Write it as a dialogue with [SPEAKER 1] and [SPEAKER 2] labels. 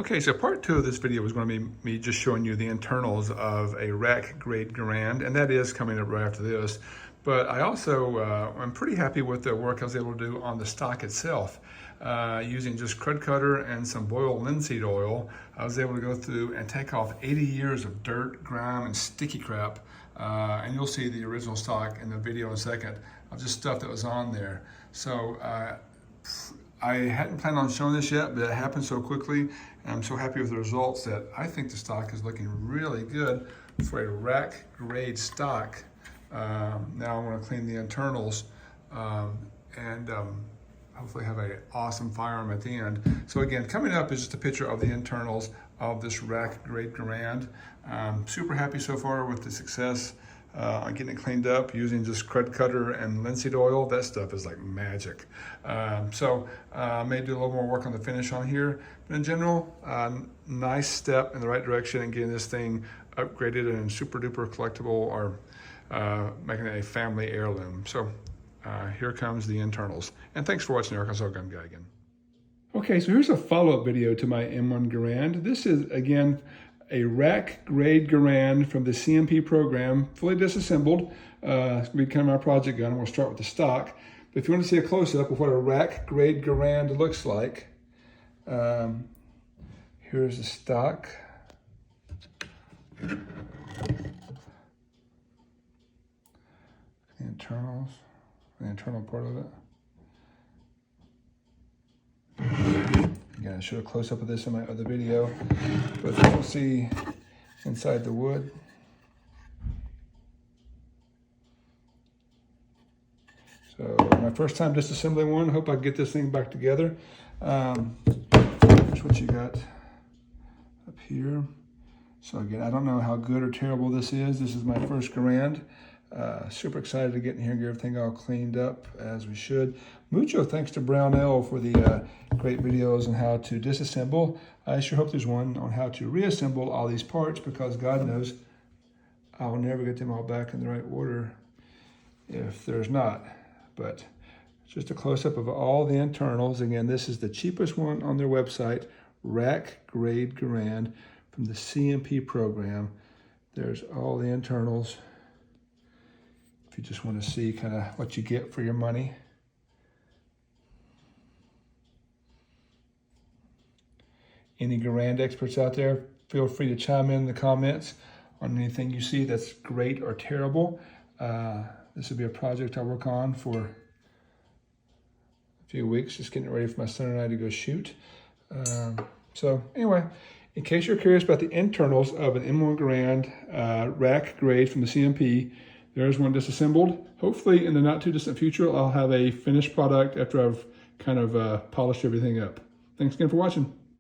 [SPEAKER 1] Okay, so part two of this video is going to be me just showing you the internals of a rack grade Garand, and that is coming up right after this. But I also, I'm pretty happy with the work I was able to do on the stock itself. Using just crud cutter and some boiled linseed oil, I was able to go through and take off 80 years of dirt, grime, and sticky crap. And you'll see the original stock in the video in a second of just stuff that was on there. So I hadn't planned on showing this yet, but it happened so quickly. And I'm so happy with the results that I think the stock is looking really good for a rack grade stock. Now I'm going to clean the internals and hopefully have an awesome firearm at the end. So again, coming up is just a picture of the internals of this rack grade Garand. Super happy so far with the success on getting it cleaned up using just crud cutter and linseed oil. That stuff is like magic. So I may do a little more work on the finish on here, but in general, nice step in the right direction and getting this thing upgraded and super duper collectible, or making it a family heirloom. So here comes the internals. And thanks for watching the Arkansas Gun Guy again. Okay, so here's a follow-up video to my M1 Garand. This is, again, a rack grade Garand from the CMP program, fully disassembled. It's going to be kind of my project gun. We'll start with the stock. But if you want to see a close-up of what a rack grade Garand looks like, here's the stock. The internals, the internal part of it. Again, I showed a close-up of this in my other video, but you will see inside the wood. So my first time disassembling one. Hope I can get this thing back together. Here's what you got up here. So again, I don't know how good or terrible this is. This is my first Garand. Super excited to get in here and get everything all cleaned up as we should. Mucho thanks to Brownell for the great videos on how to disassemble. I sure hope there's one on how to reassemble all these parts, because God knows I'll never get them all back in the right order if there's not. But just a close-up of all the internals. Again, this is the cheapest one on their website, rack grade Garand from the CMP program. There's all the internals, if you just want to see kind of what you get for your money. Any Garand experts out there, feel free to chime in the comments on anything you see that's great or terrible. This will be a project I work on for a few weeks, just getting ready for my son and I to go shoot. So anyway, in case you're curious about the internals of an M1 Garand rack grade from the CMP, there's one disassembled. Hopefully in the not too distant future, I'll have a finished product after I've kind of polished everything up. Thanks again for watching.